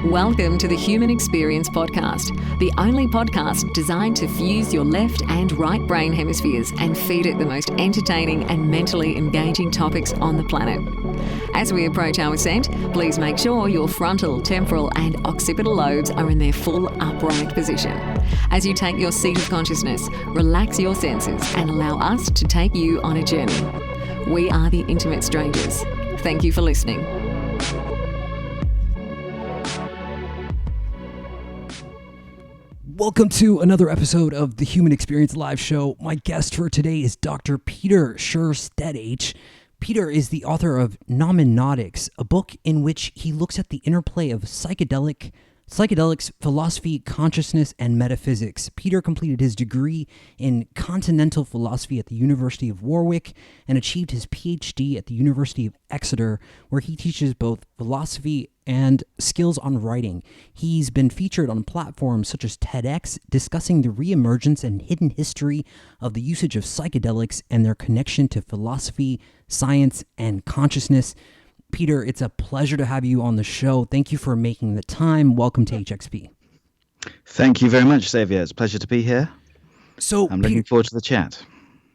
Welcome to the Human Experience Podcast, the only podcast designed to fuse your left and right brain hemispheres and feed it the most entertaining and mentally engaging topics on the planet. As we approach our ascent, please make sure your frontal, temporal and occipital lobes are in their full upright position. As you take your seat of consciousness, relax your senses and allow us to take you on a journey. We are the Intimate Strangers. Thank you for listening. Welcome to another episode of the Human Experience Live Show. My guest for today is Dr. Peter Sjöstedt-H. Peter is the author of Noetics, a book in which he looks at the interplay of psychedelics, philosophy, consciousness, and metaphysics. Peter completed his degree in continental philosophy at the University of Warwick and achieved his PhD at the University of Exeter, where he teaches both philosophy and skills on writing. He's been featured on platforms such as TEDx, discussing the reemergence and hidden history of the usage of psychedelics and their connection to philosophy, science, and consciousness. Peter, it's a pleasure to have you on the show. Thank you for making the time. Welcome to HXP. Thank you very much, Xavier. It's a pleasure to be here. I'm looking forward to the chat.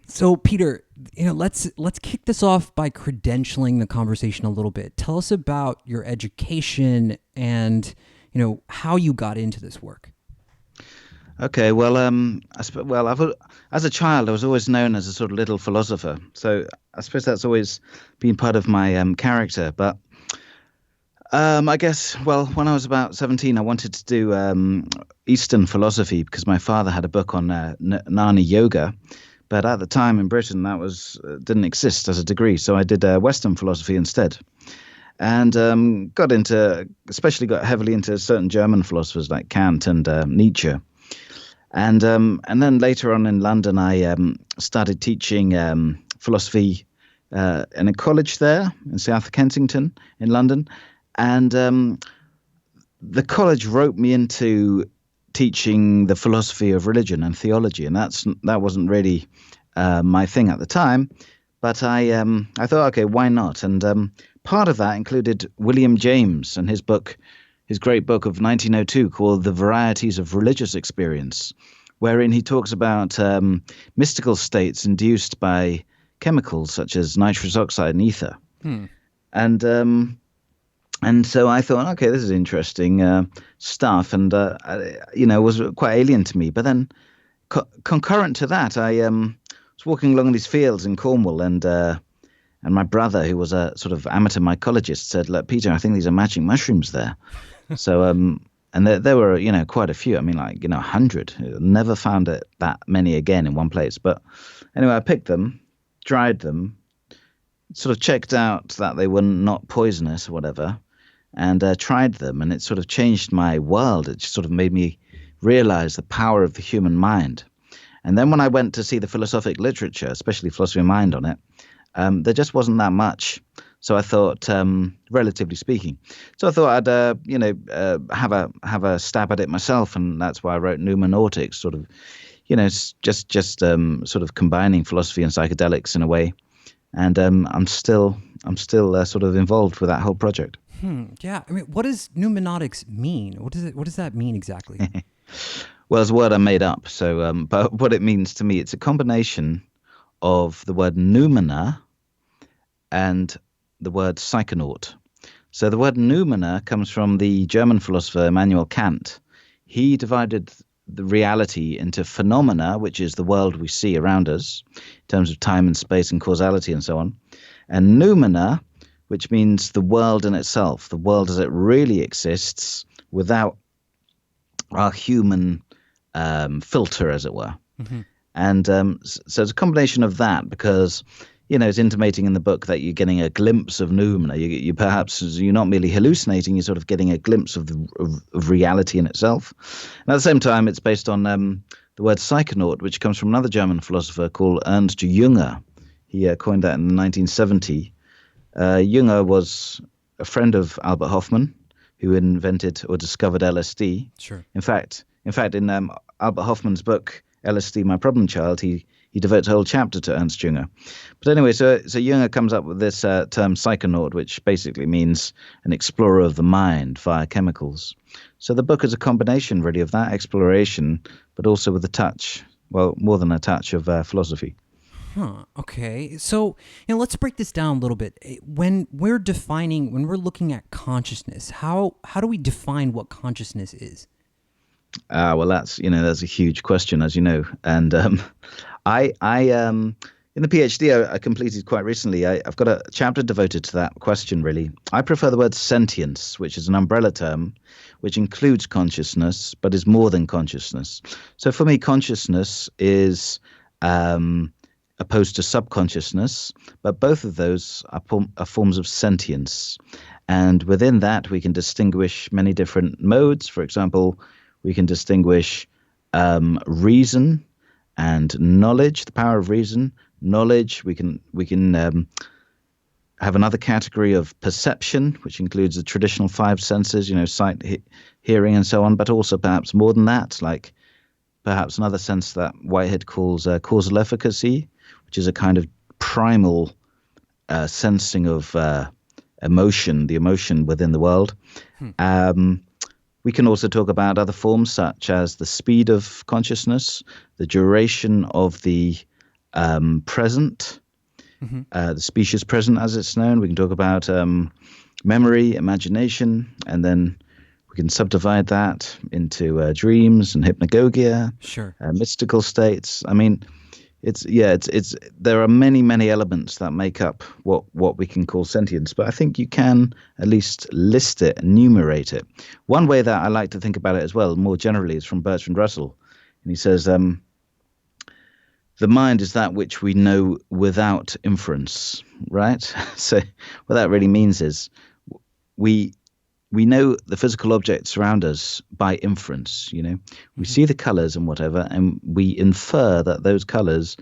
So, Peter, let's kick this off by credentialing the conversation a little bit. Tell us about your education and how you got into this work. Okay, well, as a child, I was always known as a sort of little philosopher. So I suppose that's always been part of my character. But I guess, when I was about 17, I wanted to do Eastern philosophy because my father had a book on Jnana Yoga. But at the time in Britain, that didn't exist as a degree. So I did Western philosophy instead. And got heavily into certain German philosophers like Kant and Nietzsche. And then later on in London, I started teaching philosophy in a college there in South Kensington in London. And the college roped me into teaching the philosophy of religion and theology, and that wasn't really my thing at the time. But I thought, okay, why not? And part of that included William James and his great book of 1902 called The Varieties of Religious Experience, wherein he talks about mystical states induced by chemicals such as nitrous oxide and ether. And so I thought, okay, this is interesting stuff, and it was quite alien to me. But then, concurrent to that, I was walking along these fields in Cornwall, and my brother, who was a sort of amateur mycologist, said, "Look, Peter, I think these are matching mushrooms there." So, and there were, quite a few. I mean, 100. Never found it that many again in one place. But anyway, I picked them, dried them, sort of checked out that they were not poisonous or whatever, and tried them, and it sort of changed my world. It just sort of made me realize the power of the human mind. And then when I went to see the philosophic literature, especially philosophy of mind on it, there just wasn't that much. So I thought, relatively speaking, I thought I'd have a stab at it myself, and that's why I wrote noetics, sort of, just sort of combining philosophy and psychedelics in a way. And I'm still sort of involved with that whole project. Yeah, I mean, what does noetics mean? What does that mean exactly? Well, it's a word I made up. So, but what it means to me, it's a combination of the word noumena and the word psychonaut. So the word noumena comes from the German philosopher Immanuel Kant. He divided the reality into phenomena, which is the world we see around us in terms of time and space and causality and so on, and noumena, which means the world in itself, the world as it really exists without our human filter, as it were. Mm-hmm. And so it's a combination of that, because it's intimating in the book that you're getting a glimpse of noumena. You're not merely hallucinating, you're sort of getting a glimpse of reality in itself. And at the same time, it's based on the word psychonaut, which comes from another German philosopher called Ernst Jünger. He coined that in 1970. Jünger was a friend of Albert Hofmann, who invented or discovered LSD. Sure. In fact, in Albert Hoffman's book, LSD, My Problem Child, he he devotes a whole chapter to Ernst Jünger. But anyway, so Jünger comes up with this term psychonaut, which basically means an explorer of the mind via chemicals. So the book is a combination, really, of that exploration, but also with a touch, well, more than a touch of philosophy. Huh. Okay. So, let's break this down a little bit. When we're looking at consciousness, how do we define what consciousness is? Well, that's a huge question, as you know, and I in the PhD I completed quite recently, I've got a chapter devoted to that question. Really, I prefer the word sentience, which is an umbrella term, which includes consciousness, but is more than consciousness. So for me, consciousness is opposed to subconsciousness, but both of those are forms of sentience. And within that, we can distinguish many different modes. For example, we can distinguish reason and knowledge, the power of reason, knowledge. We can have another category of perception, which includes the traditional five senses, sight, hearing, and so on, but also perhaps more than that, like perhaps another sense that Whitehead calls causal efficacy, which is a kind of primal sensing of emotion, the emotion within the world. We can also talk about other forms such as the speed of consciousness, the duration of the present, the species present as it's known. We can talk about memory, imagination, and then we can subdivide that into dreams and hypnagogia, mystical states. I mean, it's there are many elements that make up what we can call sentience, but I think you can at least list it, enumerate it. One way that I like to think about it as well, more generally, is from Bertrand Russell, and he says, the mind is that which we know without inference, right? So what that really means is we know the physical objects around us by inference. We see the colors and whatever, and we infer that those colors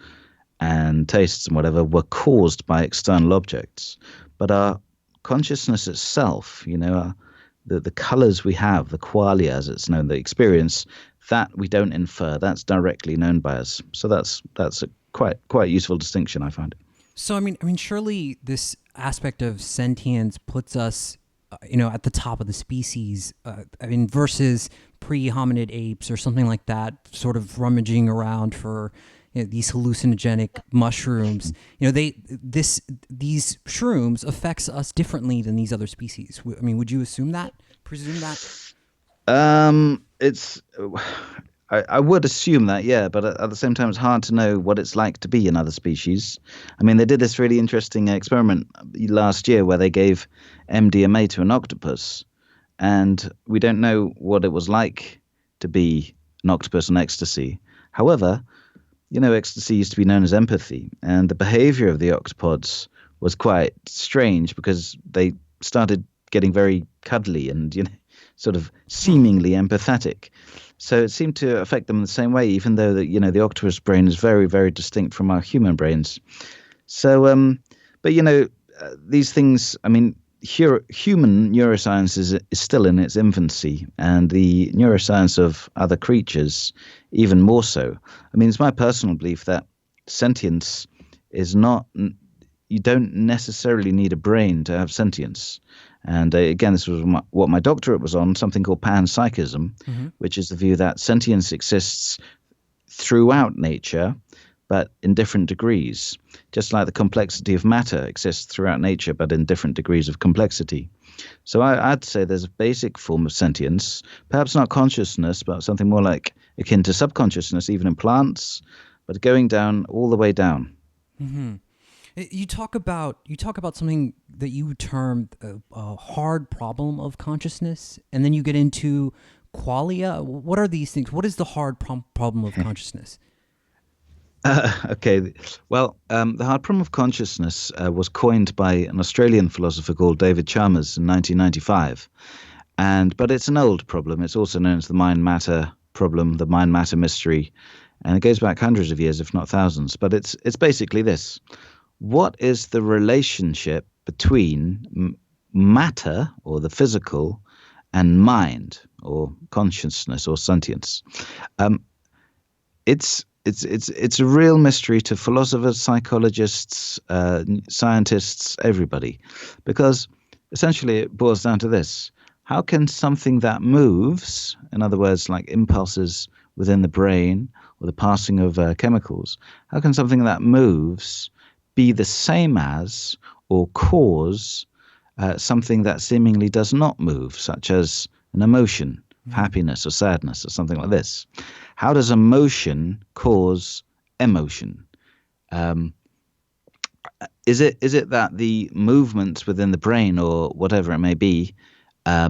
and tastes and whatever were caused by external objects. But our consciousness itself, the colors we have, the qualia as it's known, the experience, that we don't infer. That's directly known by us. So that's a quite useful distinction, I find. So I mean, surely this aspect of sentience puts us at the top of the species, versus pre-hominid apes or something like that, sort of rummaging around for these hallucinogenic mushrooms. These shrooms affects us differently than these other species. I mean, would you presume that? I would assume that, yeah, but at the same time, it's hard to know what it's like to be in other species. I mean, they did this really interesting experiment last year where they gave MDMA to an octopus, and we don't know what it was like to be an octopus on ecstasy. However, ecstasy used to be known as empathy, and the behavior of the octopods was quite strange because they started getting very cuddly and, sort of seemingly empathetic. So it seemed to affect them in the same way, even though the octopus brain is very, very distinct from our human brains. So, these things, I mean, human neuroscience is still in its infancy, and the neuroscience of other creatures even more so. I mean, it's my personal belief that sentience is not, you don't necessarily need a brain to have sentience. And again, this was what my doctorate was on, something called panpsychism, which is the view that sentience exists throughout nature, but in different degrees, just like the complexity of matter exists throughout nature, but in different degrees of complexity. So I'd say there's a basic form of sentience, perhaps not consciousness, but something more like akin to subconsciousness, even in plants, but going down, all the way down. Mm-hmm. You talk about something that you termed a hard problem of consciousness, and then you get into qualia. What are these things? What is the hard problem of consciousness? Okay, well, the hard problem of consciousness was coined by an Australian philosopher called David Chalmers in 1995, but it's an old problem. It's also known as the mind-matter problem, the mind-matter mystery, and it goes back hundreds of years, if not thousands. But it's basically this. What is the relationship between matter, or the physical, and mind, or consciousness, or sentience? it's a real mystery to philosophers, psychologists, scientists, everybody, because essentially it boils down to this: how can something that moves, in other words, like impulses within the brain or the passing of chemicals, how can something that moves be the same as or cause something that seemingly does not move, such as an emotion of happiness or sadness or something like this? How does emotion cause emotion? Is it that the movements within the brain or whatever it may be are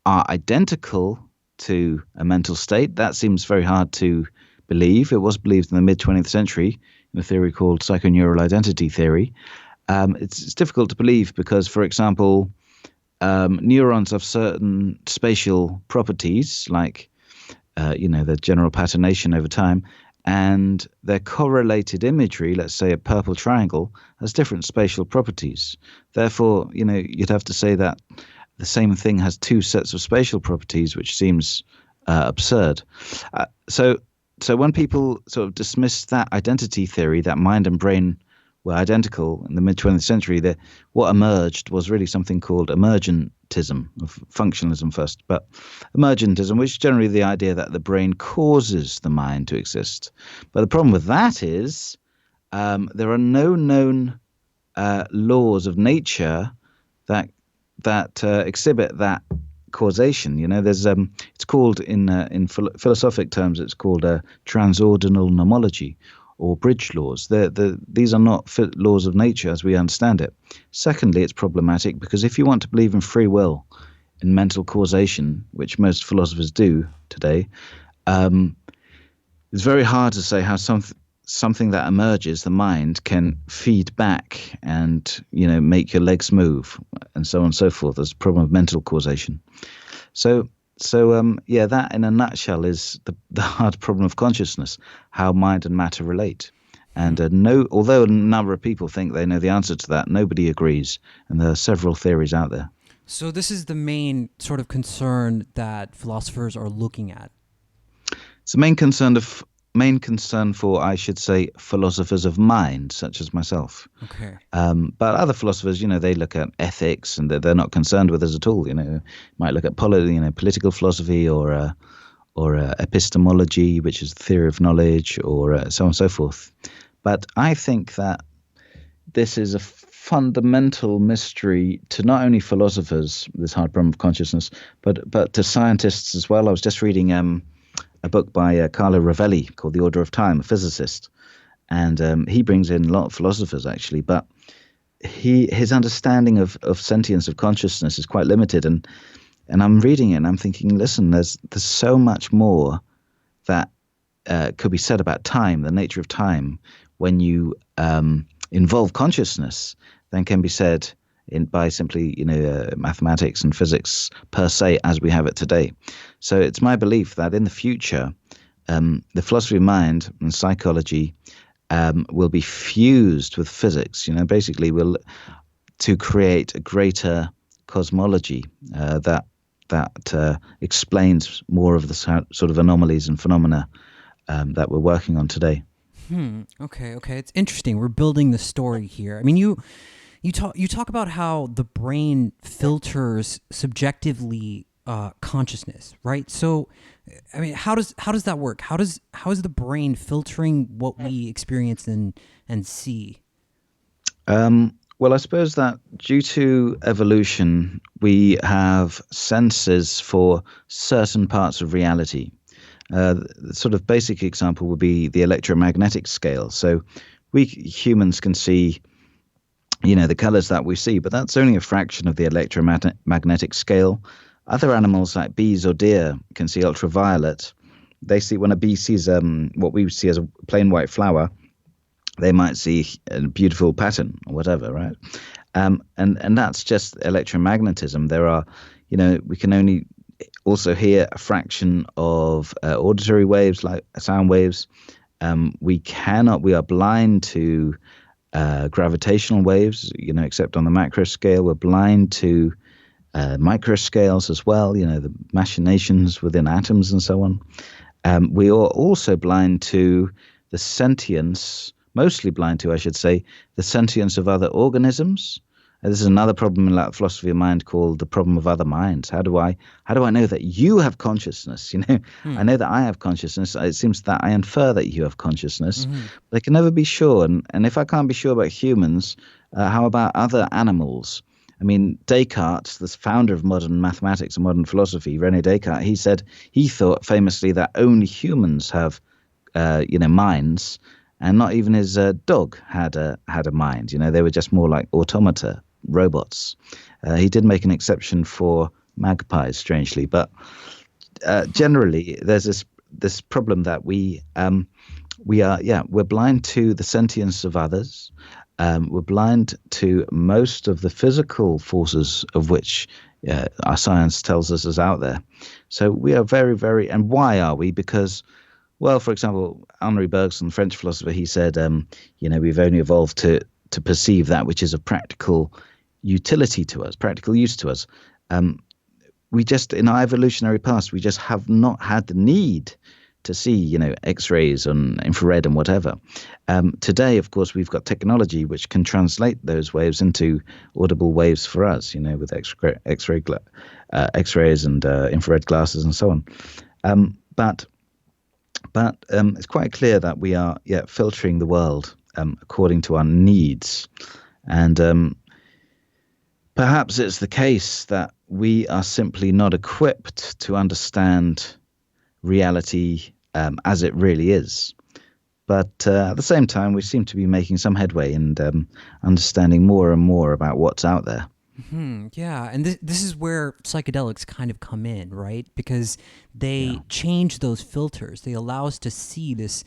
identical to a mental state? That seems very hard to believe. It was believed in the mid-20th century in a theory called psychoneural identity theory. It's difficult to believe because, for example, neurons have certain spatial properties, like the general patternation over time, and their correlated imagery, let's say a purple triangle, has different spatial properties. Therefore, you'd have to say that the same thing has two sets of spatial properties, which seems absurd. So when people sort of dismissed that identity theory, that mind and brain were identical in the mid-20th century, what emerged was really something called emergentism, of functionalism first, but emergentism, which is generally the idea that the brain causes the mind to exist. But the problem with that is there are no known laws of nature that exhibit that causation. There's it's called in philosophic terms, it's called a transordinal nomology, or bridge laws. These are not laws of nature as we understand it. Secondly, it's problematic because if you want to believe in free will, in mental causation, which most philosophers do today, it's very hard to say how something that emerges, the mind, can feed back and make your legs move and so on and so forth. There's a problem of mental causation. So that in a nutshell is the hard problem of consciousness, how mind and matter relate. And although a number of people think they know the answer to that, nobody agrees, and there are several theories out there. So this is the main sort of concern that philosophers are looking at. It's the main concern for, I should say, philosophers of mind, such as myself. Okay. But other philosophers, they look at ethics, and they're not concerned with us at all. Might look at political philosophy or epistemology, which is the theory of knowledge, or so on and so forth. But I think that this is a fundamental mystery to not only philosophers, this hard problem of consciousness, but to scientists as well. I was just reading a book by Carlo Rovelli called The Order of Time, a physicist. And he brings in a lot of philosophers, actually. But his understanding of sentience, of consciousness, is quite limited. And I'm reading it and I'm thinking, listen, there's so much more that could be said about time, the nature of time, when you involve consciousness, than can be said by simply mathematics and physics per se as we have it today. So it's my belief that in the future, the philosophy of mind and psychology will be fused with physics. Basically, to create a greater cosmology that explains more of the sort of anomalies and phenomena that we're working on today. Okay. It's interesting. We're building the story here. I mean, you talk about how the brain filters subjectively consciousness, right? So, I mean, how does that work? How is the brain filtering what we experience and see? Well, I suppose that due to evolution, we have senses for certain parts of reality. The sort of basic example would be the electromagnetic scale. So we humans can see, the colors that we see, but that's only a fraction of the electromagnetic scale. Other animals like bees or deer can see ultraviolet. They see, when a bee sees what we see as a plain white flower, they might see a beautiful pattern or whatever, right? And that's just electromagnetism. There are, we can only also hear a fraction of auditory waves, like sound waves. We are blind to gravitational waves, except on the macro scale. We're blind to micro scales as well, the machinations within atoms and so on. We are also blind to the sentience, mostly blind to, I should say, the sentience of other organisms. This is another problem in that philosophy of mind called the problem of other minds. How do I know that you have consciousness? I know that I have consciousness. It seems that I infer that you have consciousness, but I can never be sure. And if I can't be sure about humans, how about other animals? I mean, Descartes, the founder of modern mathematics and modern philosophy, René Descartes, he thought famously that only humans have, minds, and not even his dog had a mind. They were just more like automata, robots. He did make an exception for magpies, strangely, but generally there's this problem that we're blind to the sentience of others. We're blind to most of the physical forces of which our science tells us is out there. So we are very, very, and why are we? Because, well, for example, Henri Bergson, French philosopher, he said, we've only evolved to perceive that which is of practical utility to us, practical use to us. We just, in our evolutionary past, we just have not had the need to see, X-rays and infrared and whatever. Today, of course, we've got technology which can translate those waves into audible waves for us, with X-rays and infrared glasses and so on. But it's quite clear that we are filtering the world according to our needs. And perhaps it's the case that we are simply not equipped to understand reality as it really is. But at the same time, we seem to be making some headway and understanding more and more about what's out there. Yeah, and this is where psychedelics kind of come in, right? Because they change those filters. They allow us to see this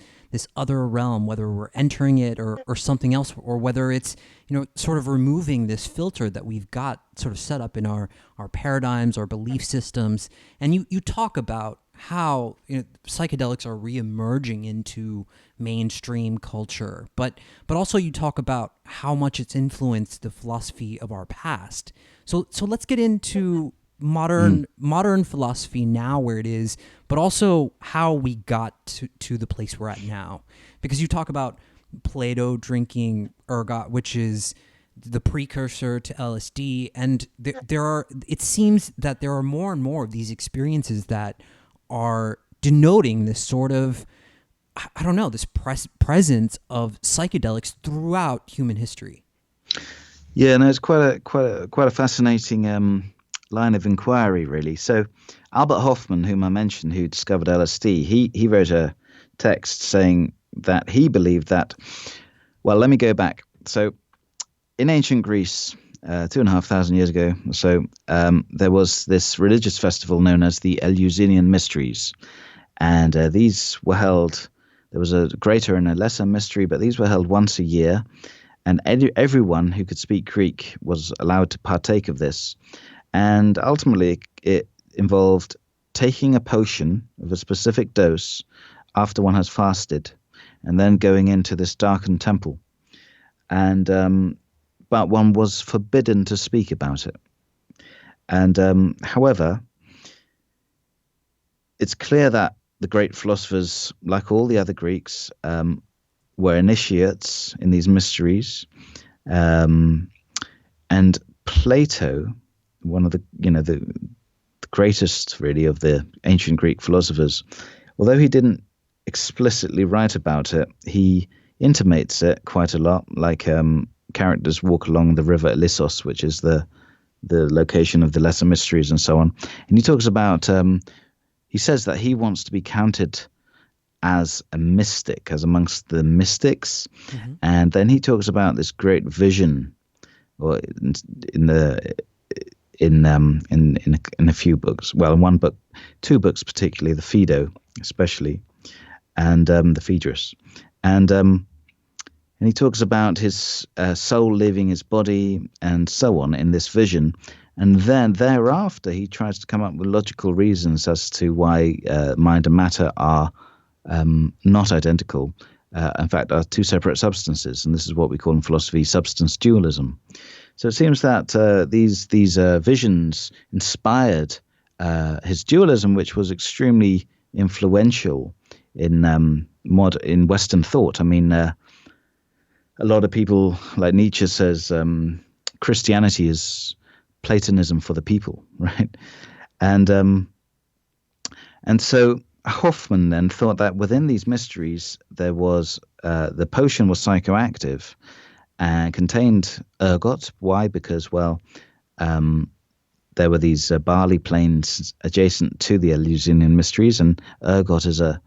other realm, whether we're entering it or something else, or whether it's sort of removing this filter that we've got sort of set up in our paradigms, our belief systems. And you talk about how psychedelics are reemerging into mainstream culture, but also you talk about how much it's influenced the philosophy of our past. So let's get into modern philosophy now, where it is, but also how we got to the place we're at now. Because you talk about Plato drinking ergot, which is the precursor to LSD, and it seems that there are more and more of these experiences that are denoting this sort of, I don't know, this presence of psychedelics throughout human history. Yeah, no, it's quite a fascinating line of inquiry, really. So Albert Hofmann, whom I mentioned, who discovered LSD, he wrote a text saying that he believed that, well, let me go back. So in ancient Greece, 2,500 years ago or so, there was this religious festival known as the Eleusinian Mysteries. And these were held, there was a greater and a lesser mystery, but these were held once a year. And everyone who could speak Greek was allowed to partake of this. And ultimately, it involved taking a potion of a specific dose after one has fasted, and then going into this darkened temple. And but one was forbidden to speak about it. And however, it's clear that the great philosophers, like all the other Greeks, were initiates in these mysteries. And Plato, one of the greatest really of the ancient Greek philosophers, although he didn't explicitly write about it, he intimates it quite a lot, like characters walk along the river Ilissos, which is the location of the lesser mysteries and so on. And he talks about, he says that he wants to be counted as a mystic, as amongst the mystics. Mm-hmm. And then he talks about this great vision, or in a few books. Well, in one book, two books particularly, the Phaedo especially, and the Phaedrus. And he talks about his soul leaving his body and so on in this vision. And then thereafter, he tries to come up with logical reasons as to why mind and matter are not identical. In fact, are two separate substances. And this is what we call in philosophy substance dualism. So it seems that these visions inspired his dualism, which was extremely influential in in Western thought. I mean, a lot of people, like Nietzsche says, Christianity is Platonism for the people, right? And so Hoffman then thought that within these mysteries there was the potion was psychoactive and contained ergot. Why? Because, well, there were these barley plains adjacent to the Eleusinian mysteries, and ergot is a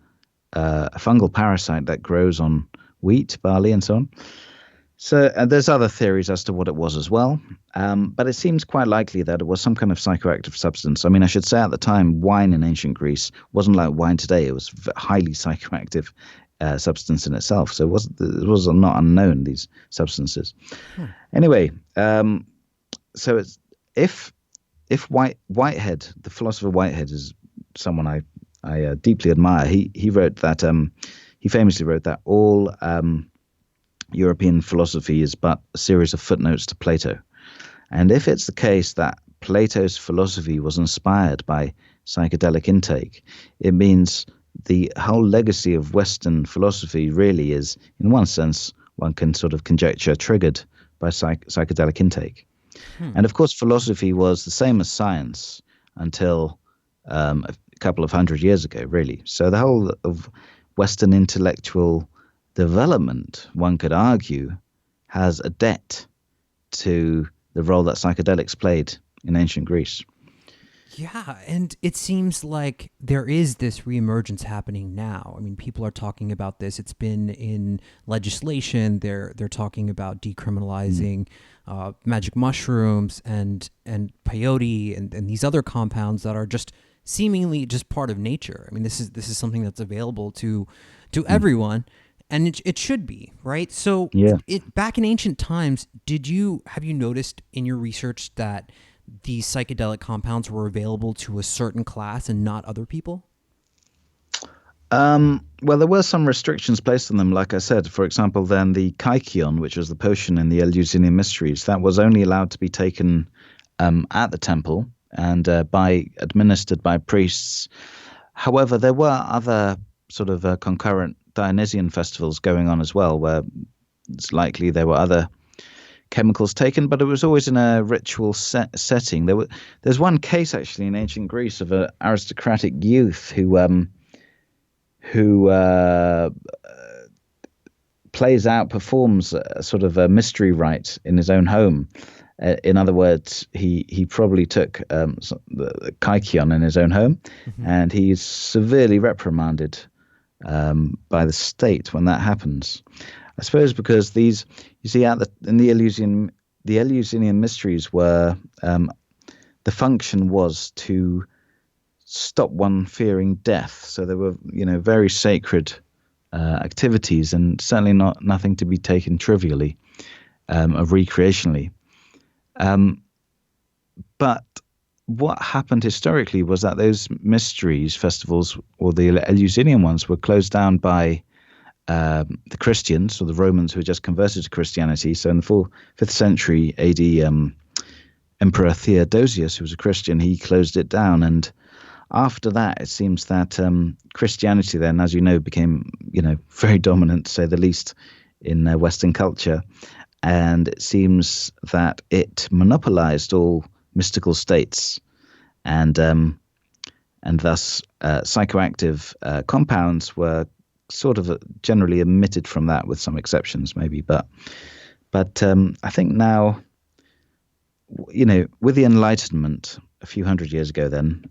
fungal parasite that grows on wheat, barley, and so on. So there's other theories as to what it was as well, but it seems quite likely that it was some kind of psychoactive substance. I mean, I should say at the time, wine in ancient Greece wasn't like wine today. It was highly psychoactive substance in itself. So it was not unknown, these substances. Anyway, so it's if Whitehead, the philosopher Whitehead, is someone I deeply admire. He wrote that he famously wrote that all European philosophy is but a series of footnotes to Plato. And if it's the case that Plato's philosophy was inspired by psychedelic intake, it means the whole legacy of Western philosophy really is, in one sense, one can sort of conjecture, triggered by psychedelic intake. And of course, philosophy was the same as science until a couple of hundred years ago, really. So the whole of Western intellectual development, one could argue, has a debt to the role that psychedelics played in ancient Greece. Yeah, and it seems like there is this reemergence happening now. I mean, people are talking about this. It's been in legislation. They're talking about decriminalizing magic mushrooms and peyote and these other compounds that are just seemingly just part of nature. I mean, this is something that's available to everyone. And it should be, right? So back in ancient times, have you noticed in your research that these psychedelic compounds were available to a certain class and not other people? Well, there were some restrictions placed on them. Like I said, for example, then the kykeon, which was the potion in the Eleusinian mysteries, that was only allowed to be taken at the temple and administered by priests. However, there were other sort of concurrent Dionysian festivals going on as well, where it's likely there were other chemicals taken, but it was always in a ritual setting. There's one case actually in ancient Greece of an aristocratic youth who performs a sort of a mystery rite in his own home. In other words, he probably took the kykeon in his own home, and he's severely reprimanded by the state when that happens. I suppose because these, you see, in the Eleusinian mysteries were the function was to stop one fearing death. So there were, very sacred activities, and certainly nothing to be taken trivially or recreationally. But what happened historically was that those mysteries festivals, or the Eleusinian ones, were closed down by the Christians, or the Romans who had just converted to Christianity. So in the 5th century AD, Emperor Theodosius, who was a Christian, he closed it down. And after that, it seems that Christianity then, as you know, became very dominant, to say the least, in Western culture. And it seems that it monopolized all mystical states, and thus psychoactive compounds were sort of generally omitted from that, with some exceptions maybe. But I think now, with the Enlightenment a few hundred years ago, then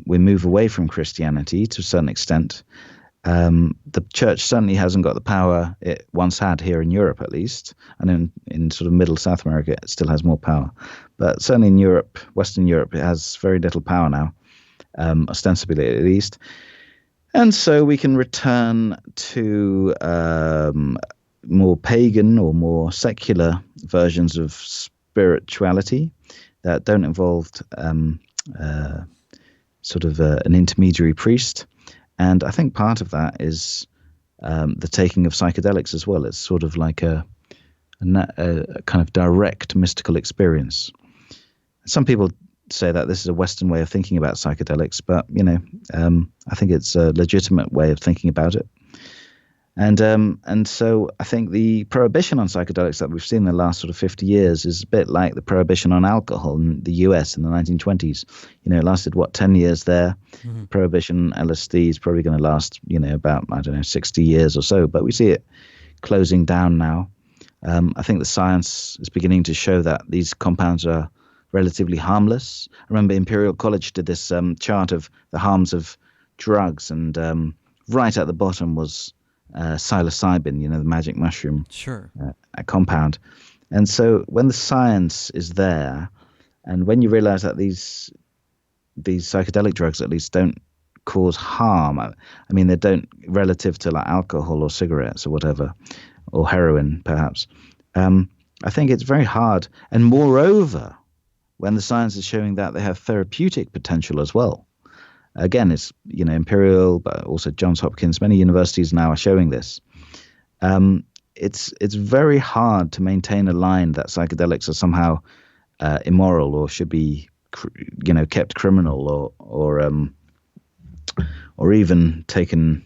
we move away from Christianity to a certain extent. The church certainly hasn't got the power it once had here in Europe, at least, and in sort of Middle South America, it still has more power. But certainly in Europe, Western Europe, it has very little power now, ostensibly at least. And so we can return to more pagan or more secular versions of spirituality that don't involve sort of an intermediary priest. And I think part of that is the taking of psychedelics as well. It's sort of like a kind of direct mystical experience. Some people say that this is a Western way of thinking about psychedelics, but I think it's a legitimate way of thinking about it. And so I think the prohibition on psychedelics that we've seen in the last sort of 50 years is a bit like the prohibition on alcohol in the US in the 1920s. It lasted, 10 years there. Mm-hmm. Prohibition LSD is probably going to last, about, 60 years or so. But we see it closing down now. I think the science is beginning to show that these compounds are relatively harmless. I remember Imperial College did this chart of the harms of drugs, and right at the bottom was psilocybin, the magic mushroom, sure, a compound. And so when the science is there, and when you realize that these psychedelic drugs at least don't cause harm, I mean, they don't, relative to like alcohol or cigarettes or whatever, or heroin perhaps, I think it's very hard. And moreover, when the science is showing that they have therapeutic potential as well. Again, it's Imperial, but also Johns Hopkins. Many universities now are showing this. It's very hard to maintain a line that psychedelics are somehow immoral or should be kept criminal or even taken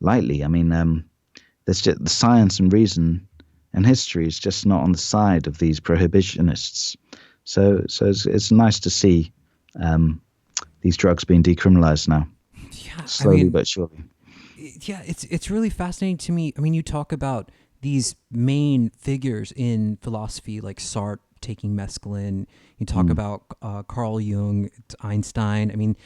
lightly. I mean, there's just, the science and reason and history is just not on the side of these prohibitionists. So it's nice to see these drugs being decriminalized now, slowly but surely. Yeah, it's really fascinating to me. I mean, you talk about these main figures in philosophy like Sartre taking mescaline. You talk about Carl Jung, Einstein. I mean,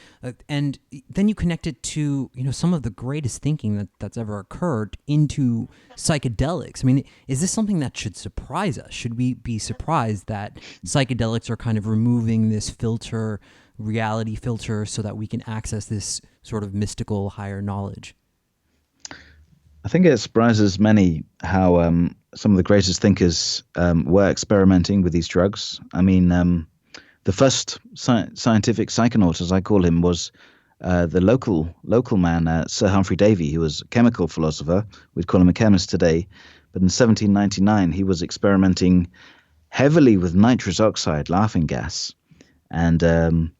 and then you connect it to some of the greatest thinking that's ever occurred into psychedelics. I mean, is this something that should surprise us? Should we be surprised that psychedelics are kind of removing this reality filter, so that we can access this sort of mystical higher knowledge? I think it surprises many how some of the greatest thinkers were experimenting with these drugs. I mean, the first scientific psychonaut, as I call him, was the local man, Sir Humphrey Davy, who was a chemical philosopher. We'd call him a chemist today. But in 1799, he was experimenting heavily with nitrous oxide, laughing gas, and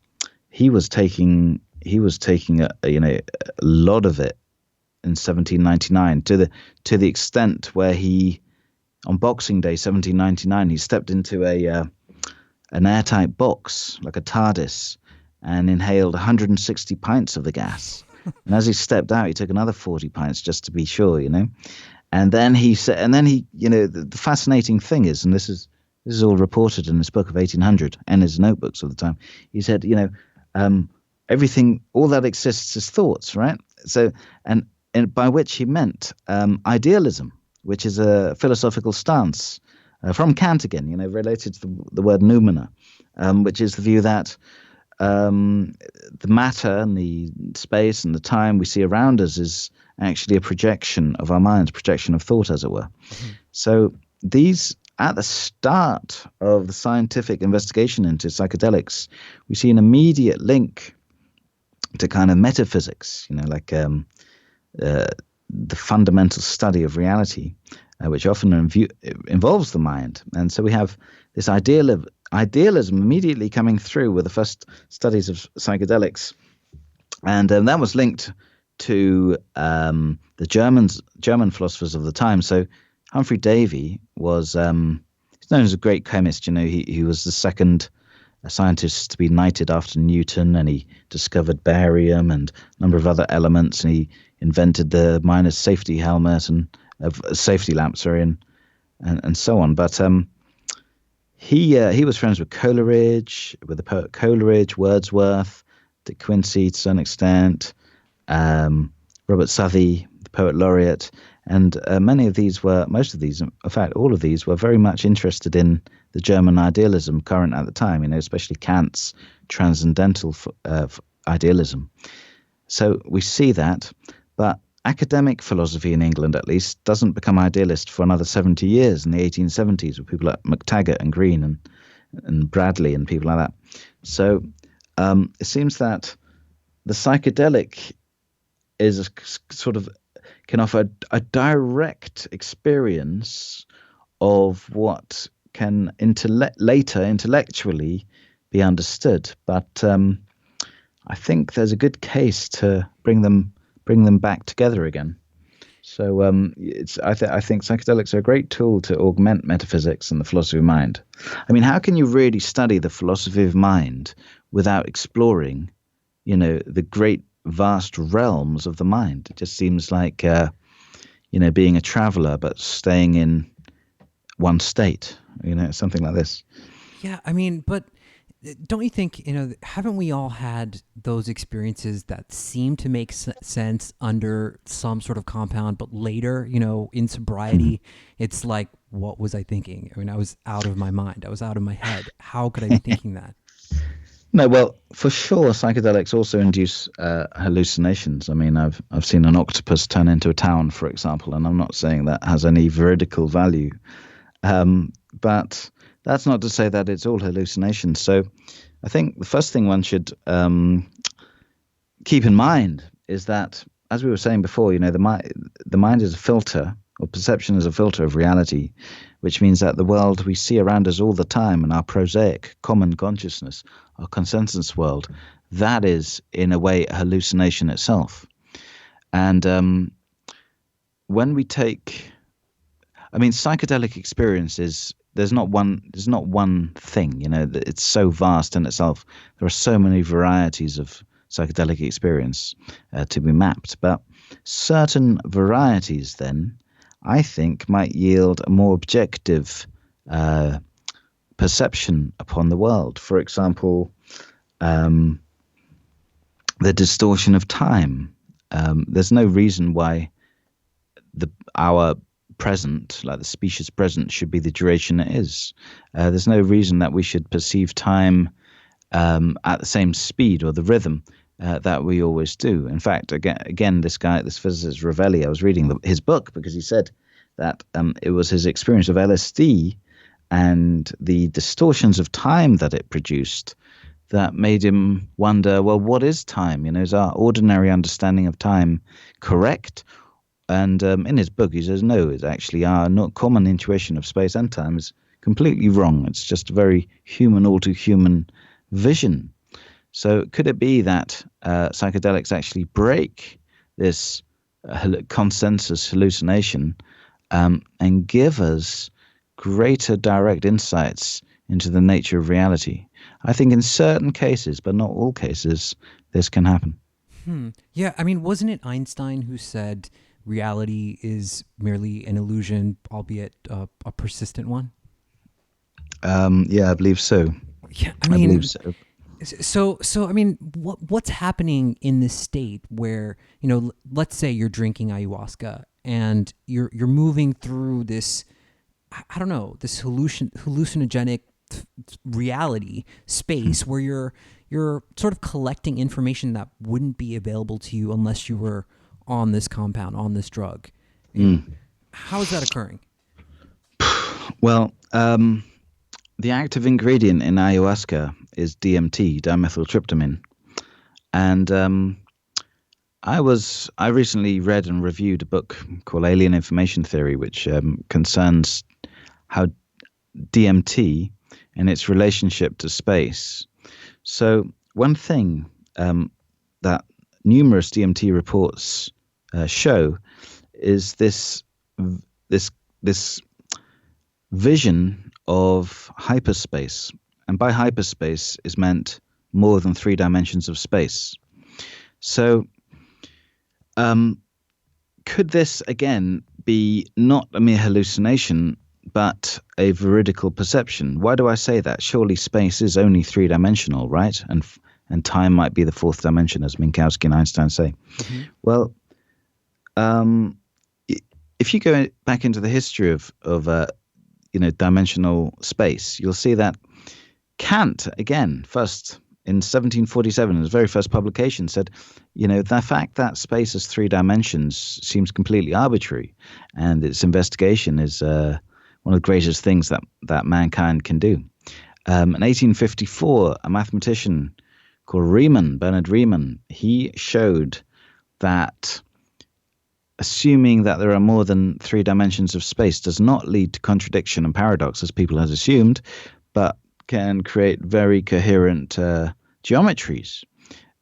he was taking a lot of it in 1799 to the extent where he, on Boxing Day 1799, he stepped into an airtight box like a TARDIS and inhaled 160 pints of the gas. And as he stepped out, he took another 40 pints just to be sure, And then he said, the fascinating thing is, and this is all reported in this book of 1800 and his notebooks of the time. He said, everything, all that exists is thoughts, right? So, and by which he meant idealism, which is a philosophical stance from Kant again, related to the word noumena, which is the view that the matter and the space and the time we see around us is actually a projection of our minds, projection of thought, as it were. Mm-hmm. So these, at the start of the scientific investigation into psychedelics, we see an immediate link to kind of metaphysics, the fundamental study of reality, which often involves the mind. And so we have this idealism immediately coming through with the first studies of psychedelics. And that was linked to the German philosophers of the time. So Humphrey Davy was he's known as a great chemist. He was the second scientist to be knighted after Newton, and he discovered barium and a number of other elements, and he invented the miner's safety helmet and safety lamp, and so on. But he was friends with Coleridge, with the poet Coleridge, Wordsworth, De Quincey to some extent, Robert Southey, the poet laureate, and most of these, in fact, all of these were very much interested in the German idealism current at the time, especially Kant's transcendental idealism. So we see that, but academic philosophy in England, at least, doesn't become idealist for another 70 years in the 1870s with people like MacTaggart and Green and Bradley and people like that. So it seems that the psychedelic is can offer a direct experience of what can later intellectually be understood. But I think there's a good case to bring them back together again. So I think psychedelics are a great tool to augment metaphysics and the philosophy of mind. I mean, how can you really study the philosophy of mind without exploring, the great vast realms of the mind? It just seems like, being a traveler but staying in one state, something like this. Yeah, I mean, but don't you think, haven't we all had those experiences that seem to make sense under some sort of compound, but later, in sobriety, it's like, what was I thinking? I mean, I was out of my mind. I was out of my head. How could I be thinking that? No, well, for sure, psychedelics also induce hallucinations. I mean, I've seen an octopus turn into a town, for example, and I'm not saying that has any veridical value, but that's not to say that it's all hallucinations. So I think the first thing one should keep in mind is that, as we were saying before, the mind is a filter, or perception is a filter of reality, which means that the world we see around us all the time in our prosaic common consciousness, our consensus world, that is, in a way, a hallucination itself. And when we take, psychedelic experiences, there's not one thing, it's so vast in itself. There are so many varieties of psychedelic experience to be mapped, but certain varieties then, I think, might yield a more objective perception upon the world. For example, the distortion of time. There's no reason why our present, like the species present, should be the duration it is. There's no reason that we should perceive time at the same speed or the rhythm that we always do. In fact, again, this physicist Ravelli, I was reading his book because he said that it was his experience of LSD and the distortions of time that it produced that made him wonder, well, what is time? Is our ordinary understanding of time correct? And in his book, he says, no, it's actually our not common intuition of space and time is completely wrong. It's just a very human, all too human vision. So could it be that psychedelics actually break this consensus hallucination and give us greater direct insights into the nature of reality? I think in certain cases, but not all cases, this can happen. Yeah, wasn't it Einstein who said reality is merely an illusion, albeit a persistent one? Yeah, I believe so. Yeah, I believe so. So what's happening in this state where, let's say you're drinking ayahuasca and you're moving through this, I don't know, this hallucinogenic reality space where you're sort of collecting information that wouldn't be available to you unless you were on this compound, on this drug. How is that occurring? Well, the active ingredient in ayahuasca is DMT, dimethyltryptamine. And I recently read and reviewed a book called Alien Information Theory, which concerns how DMT and its relationship to space. So one thing that numerous DMT reports show is this vision of hyperspace. And by hyperspace is meant more than 3 dimensions of space. So could this again be not a mere hallucination, but a veridical perception? Why do I say that? Surely space is only 3-dimensional, right? And time might be the 4th dimension, as Minkowski and Einstein say. Mm-hmm. Well, if you go back into the history of dimensional space, you'll see that Kant, again, first in 1747, in his very first publication, said, the fact that space has 3 dimensions seems completely arbitrary, and its investigation is one of the greatest things that mankind can do. In 1854, a mathematician called Bernard Riemann, he showed that assuming that there are more than 3 dimensions of space does not lead to contradiction and paradox, as people had assumed, but can create very coherent geometries.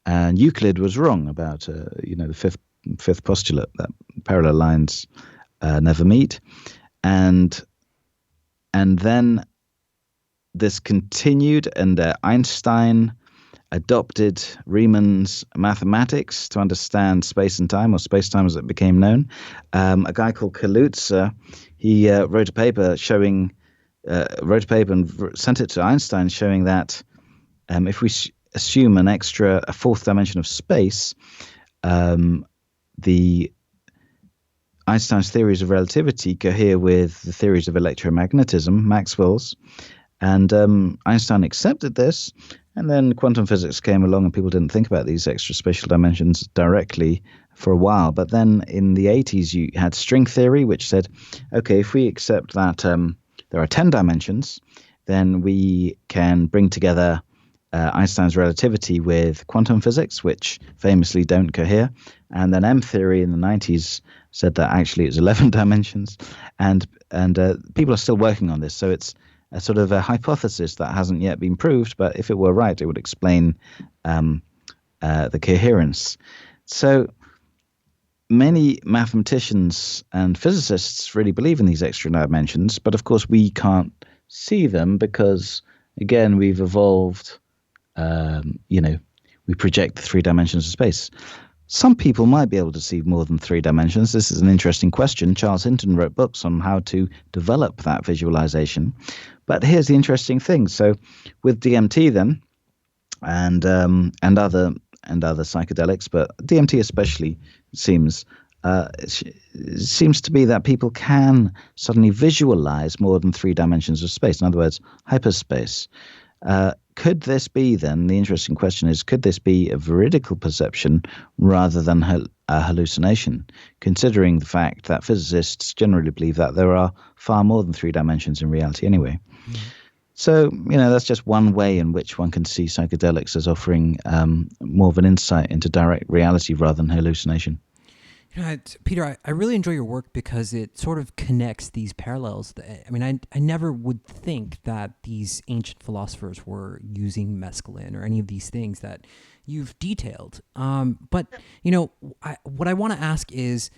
And Euclid was wrong about the fifth postulate that parallel lines never meet, and then this continued, and Einstein adopted Riemann's mathematics to understand space and time, or space-time as it became known. A guy called Kaluza, he wrote a paper and sent it to Einstein, showing that if we assume a fourth dimension of space, the Einstein's theories of relativity cohere with the theories of electromagnetism, Maxwell's, and Einstein accepted this. And then quantum physics came along, and people didn't think about these extra spatial dimensions directly for a while. But then in the 80s, you had string theory, which said, okay, if we accept that there are 10 dimensions, then we can bring together Einstein's relativity with quantum physics, which famously don't cohere. And then M theory in the 90s said that actually it's 11 dimensions. And people are still working on this. So it's a sort of a hypothesis that hasn't yet been proved, but if it were right, it would explain the coherence. So many mathematicians and physicists really believe in these extra dimensions, but of course we can't see them because, again, we've evolved, we project the 3 dimensions of space. Some people might be able to see more than 3 dimensions. This is an interesting question. Charles Hinton wrote books on how to develop that visualization. But here's the interesting thing. So with DMT then, and other psychedelics, but DMT especially seems to be that people can suddenly visualize more than 3 dimensions of space. In other words, hyperspace. Could this be then, the interesting question is, could this be a veridical perception rather than a hallucination, considering the fact that physicists generally believe that there are far more than 3 dimensions in reality anyway? Mm. So, that's just one way in which one can see psychedelics as offering more of an insight into direct reality rather than hallucination. Peter, I really enjoy your work because it sort of connects these parallels. I mean, I never would think that these ancient philosophers were using mescaline or any of these things that you've detailed. But, what I want to ask is,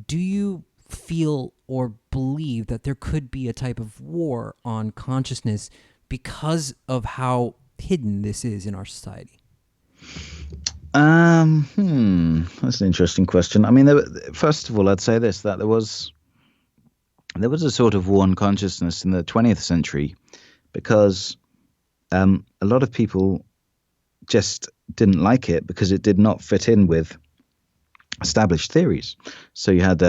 do you feel or believe that there could be a type of war on consciousness because of how hidden this is in our society? That's an interesting question. I mean, first of all, I'd say this, that there was a sort of war on consciousness in the 20th century because a lot of people just didn't like it because it did not fit in with established theories. So you had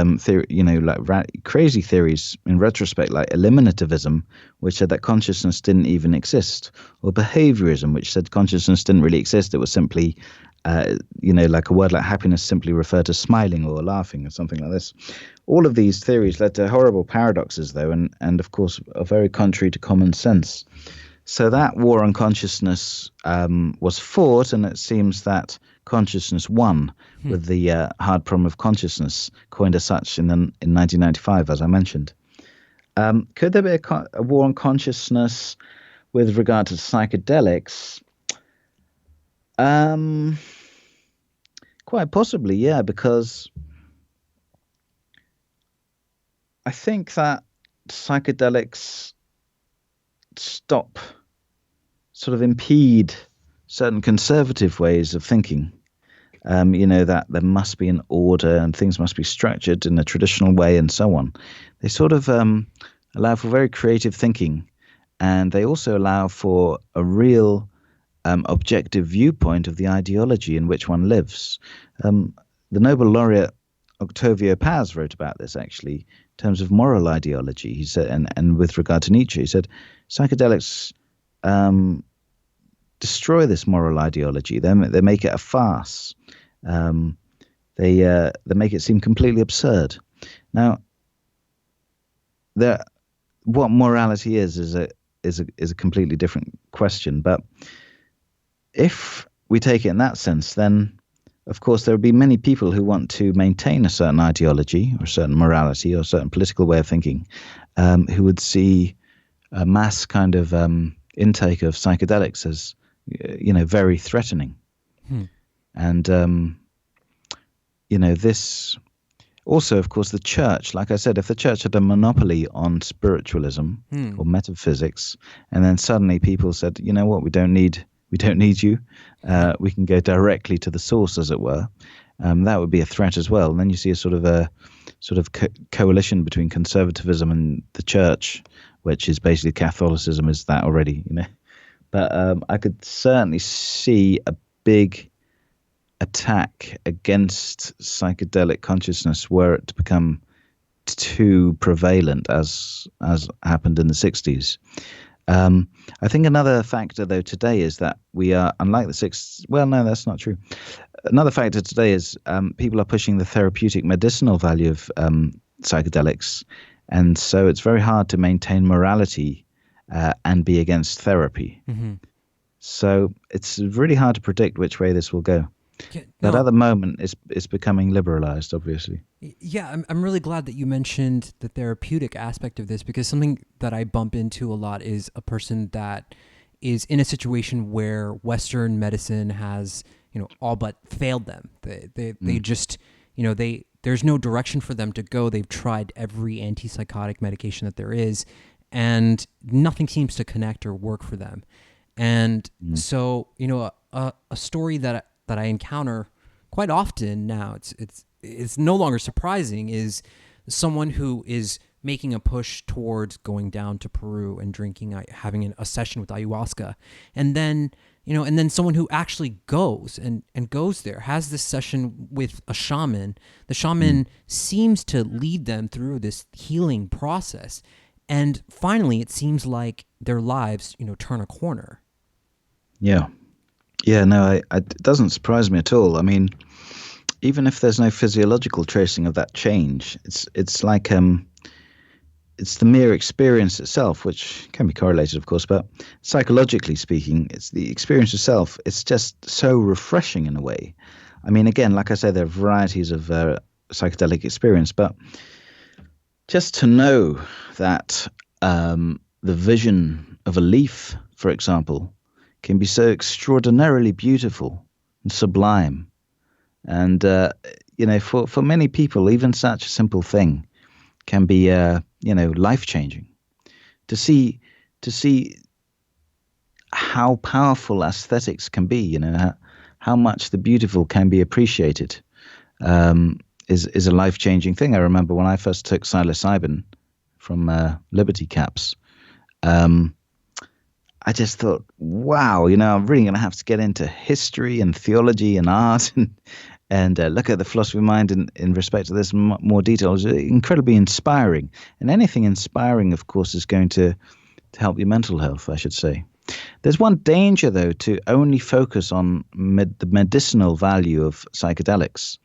crazy theories in retrospect, like eliminativism, which said that consciousness didn't even exist, or behaviorism, which said consciousness didn't really exist. It was simply like a word like happiness simply referred to smiling or laughing or something like this. All of these theories led to horrible paradoxes, though, and of course are very contrary to common sense. So that war on consciousness was fought, and it seems that consciousness won with the hard problem of consciousness, coined as such in 1995, as I mentioned. Could there be a war on consciousness with regard to psychedelics? Quite possibly, yeah, because I think that psychedelics impede certain conservative ways of thinking. That there must be an order and things must be structured in a traditional way and so on. They sort of allow for very creative thinking, and they also allow for a real objective viewpoint of the ideology in which one lives. The Nobel laureate Octavio Paz wrote about this, actually, in terms of moral ideology. He said, and with regard to Nietzsche, he said, psychedelics destroy this moral ideology. They make it a farce. They make it seem completely absurd. Now, what morality is a completely different question. But if we take it in that sense, then of course there would be many people who want to maintain a certain ideology or a certain morality or a certain political way of thinking, who would see a mass kind of intake of psychedelics as very threatening. And this also, of course, the church, like I said, if the church had a monopoly on spiritualism or metaphysics, and then suddenly people said, you know what, we don't need you, we can go directly to the source, as it were, that would be a threat as well. And then you see a sort of coalition between conservatism and the church, which is basically Catholicism is that already, But I could certainly see a big attack against psychedelic consciousness were it to become too prevalent, as happened in the 60s. I think another factor, though, today is that we are, unlike the 60s, well, no, that's not true. Another factor today is people are pushing the therapeutic medicinal value of psychedelics, and so it's very hard to maintain morality and be against therapy. So it's really hard to predict which way this will go. But at the moment, it's becoming liberalized, obviously. Yeah, I'm really glad that you mentioned the therapeutic aspect of this, because something that I bump into a lot is a person that is in a situation where Western medicine has, all but failed them. They just, there's no direction for them to go. They've tried every antipsychotic medication that there is, and nothing seems to connect or work for them. And so, a story that I encounter quite often now, it's no longer surprising, is someone who is making a push towards going down to Peru and having a session with ayahuasca, and then someone who actually goes there, has this session with a shaman. The shaman seems to lead them through this healing process, and finally it seems like their lives turn a corner. Yeah, no, it doesn't surprise me at all. I mean, even if there's no physiological tracing of that change, it's like it's the mere experience itself, which can be correlated, of course, but psychologically speaking, it's the experience itself. It's just so refreshing in a way. I mean, again, like I say, there are varieties of psychedelic experience, but just to know that the vision of a leaf, for example, can be so extraordinarily beautiful and sublime. And, for many people, even such a simple thing can be, life-changing. To see how powerful aesthetics can be, how much the beautiful can be appreciated, is a life-changing thing. I remember when I first took psilocybin from Liberty Caps, I just thought, wow, I'm really going to have to get into history and theology and art and look at the philosophy of mind in respect to this more detail. It was incredibly inspiring. And anything inspiring, of course, is going to help your mental health, I should say. There's one danger, though, to only focus on the medicinal value of psychedelics.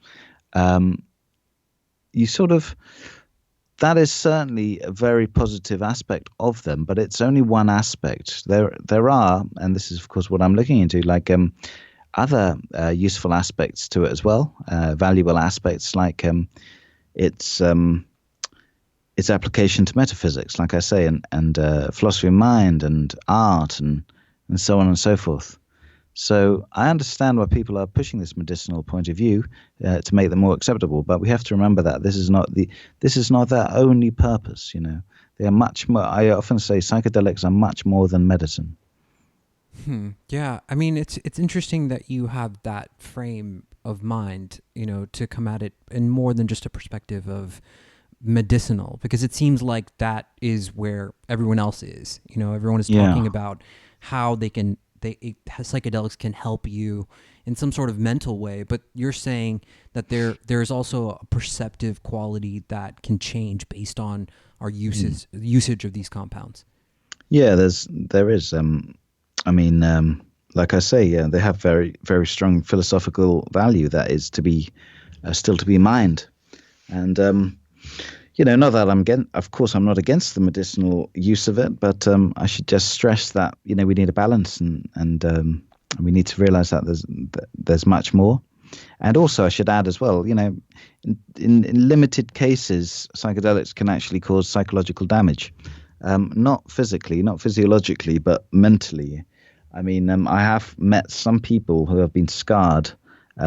That is certainly a very positive aspect of them, but it's only one aspect. There are, and this is of course what I'm looking into, like other useful aspects to it as well, valuable aspects like its application to metaphysics, like I say, and philosophy of mind and art and so on and so forth. So I understand why people are pushing this medicinal point of view to make them more acceptable, but we have to remember that this is not their only purpose. They are much more. I often say psychedelics are much more than medicine. Yeah, I mean it's interesting that you have that frame of mind, to come at it in more than just a perspective of medicinal, because it seems like that is where everyone else is. Everyone is talking about how psychedelics can help you in some sort of mental way, but you're saying that there's also a perceptive quality that can change based on our usage of these compounds. Yeah, there is. Like I say, they have very, very strong philosophical value that is to be still to be mined, and not that of course I'm not against the medicinal use of it, but I should just stress that we need a balance, and we need to realize that there's much more. And also I should add as well, in limited cases, psychedelics can actually cause psychological damage. not physically, not physiologically, but mentally. I mean, I have met some people who have been scarred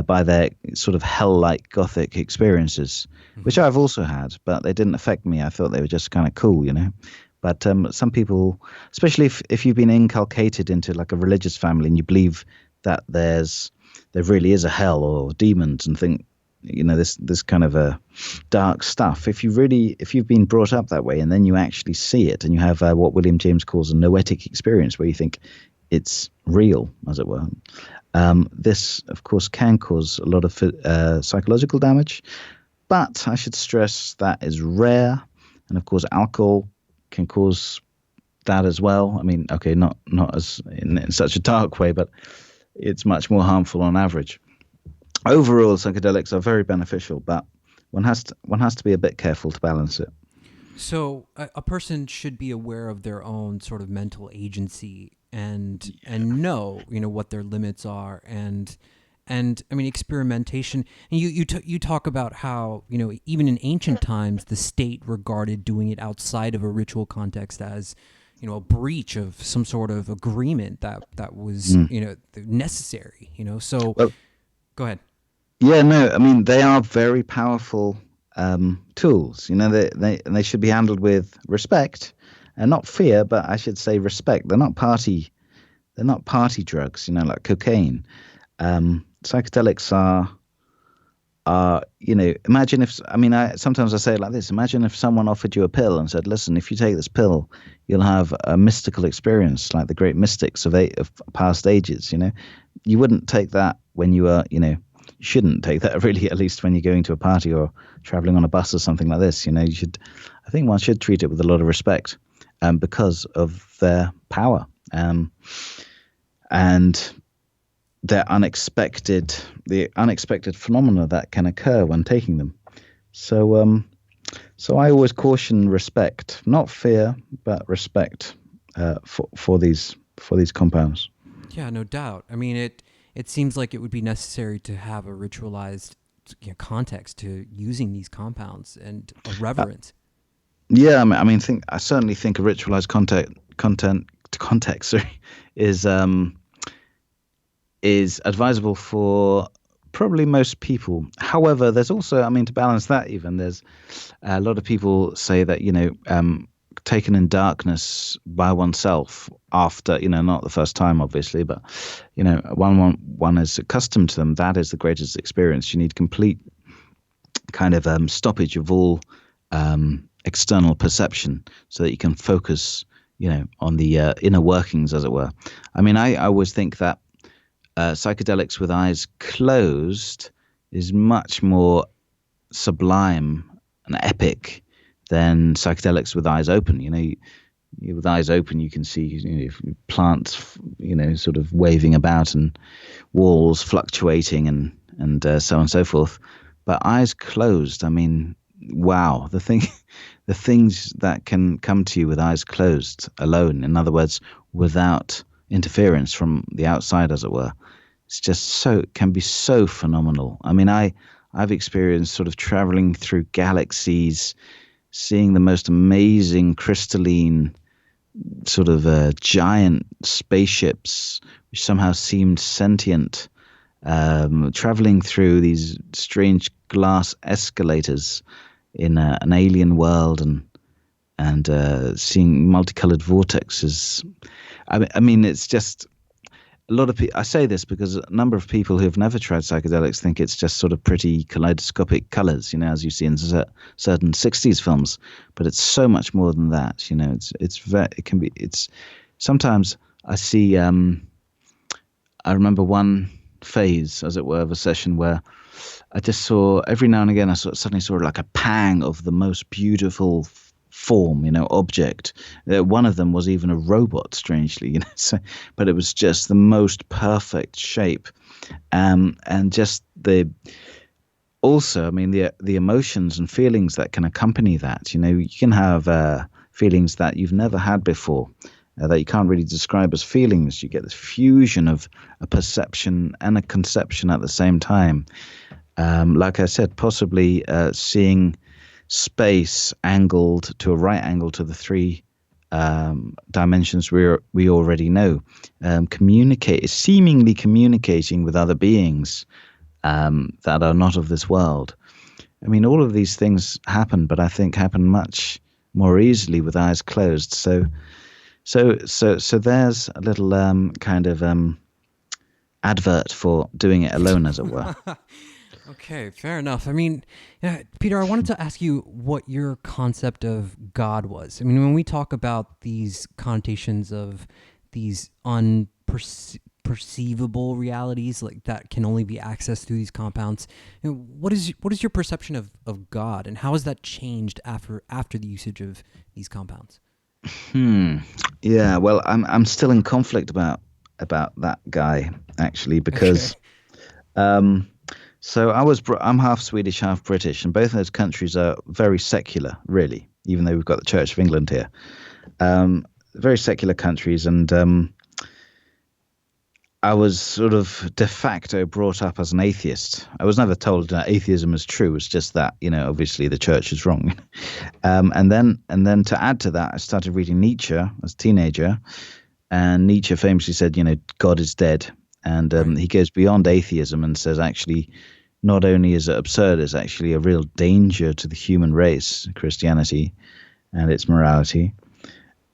by their sort of hell-like gothic experiences, which I've also had, but they didn't affect me. I thought they were just kind of cool, you know. But some people, especially if you've been inculcated into like a religious family and you believe that there really is a hell or demons and think, you know, this kind of a dark stuff. If you've been brought up that way and then you actually see it and you have what William James calls a noetic experience where you think it's real, as it were. This, of course, can cause a lot of psychological damage, but I should stress that is rare. And of course, alcohol can cause that as well. I mean, okay, not as in such a dark way, but it's much more harmful on average. Overall, psychedelics are very beneficial, but one has to be a bit careful to balance it. So a person should be aware of their own sort of mental agency and know, you know, what their limits are and I mean experimentation. And you talk about how, you know, even in ancient times the state regarded doing it outside of a ritual context as, you know, a breach of some sort of agreement that was you know, necessary, you know. So Well, go ahead. yeah, no, I mean they are very powerful tools. You know, they should be handled with respect and not fear, but I should say respect. They're not party drugs. You know, like cocaine. Psychedelics are, you know, imagine if, I mean, sometimes I say it like this: imagine if someone offered you a pill and said, "Listen, if you take this pill, you'll have a mystical experience like the great mystics of past ages." You know, you wouldn't take that when you are, you know. You shouldn't take that really, at least when you're going to a party or traveling on a bus or something like this. You know, I think one should treat it with a lot of respect, because of their power, and the unexpected phenomena that can occur when taking them. So I always caution respect, not fear, but respect for these compounds. Yeah, no doubt. I mean, it seems like it would be necessary to have a ritualized, you know, context to using these compounds and a reverence. Yeah, I certainly think a ritualized context sorry, is advisable for probably most people. However, there's also, I mean, to balance that, even there's a lot of people say that, you know, taken in darkness by oneself after, you know, not the first time obviously, but, you know, one is accustomed to them, that is the greatest experience. You need complete kind of stoppage of all external perception so that you can focus, you know, on the inner workings, as it were. I mean, I always think that psychedelics with eyes closed is much more sublime and epic than psychedelics with eyes open. You know, with eyes open, you can see, you know, plants, you know, sort of waving about and walls fluctuating and so on and so forth. But eyes closed, I mean, wow, the things that can come to you with eyes closed alone, in other words, without interference from the outside, as it were, can be so phenomenal. I mean, I've experienced sort of traveling through galaxies, seeing the most amazing crystalline sort of giant spaceships which somehow seemed sentient, traveling through these strange glass escalators in an alien world and seeing multicolored vortexes. I mean, it's just a lot of people. I say this because a number of people who have never tried psychedelics think it's just sort of pretty kaleidoscopic colors, you know, as you see in certain 60s films. But it's so much more than that, you know. It's sometimes I see. I remember one phase, as it were, of a session where I just saw, every now and again, suddenly saw like a pang of the most beautiful form, you know, object. One of them was even a robot, strangely, you know. But it was just the most perfect shape, and just also, I mean, the emotions and feelings that can accompany that. You know, you can have feelings that you've never had before, that you can't really describe as feelings. You get this fusion of a perception and a conception at the same time. Like I said, possibly seeing space angled to a right angle to the three dimensions we already know, seemingly communicating with other beings that are not of this world. I mean, all of these things happen, but I think happen much more easily with eyes closed. So there's a little kind of advert for doing it alone, as it were. Okay, fair enough. I mean, Peter, I wanted to ask you what your concept of God was. I mean, when we talk about these connotations of these unperceivable realities, like that can only be accessed through these compounds, what is your perception of God, and how has that changed after the usage of these compounds? Yeah, well, I'm still in conflict about that guy, actually, because so I'm half Swedish, half British, and both of those countries are very secular, really, even though we've got the Church of England here. Very secular countries, and I was sort of de facto brought up as an atheist. I was never told that atheism is true. It's just that, obviously the church is wrong. And then to add to that, I started reading Nietzsche as a teenager, and Nietzsche famously said, God is dead. And he goes beyond atheism and says, actually, not only is it absurd, it's actually a real danger to the human race, Christianity and its morality.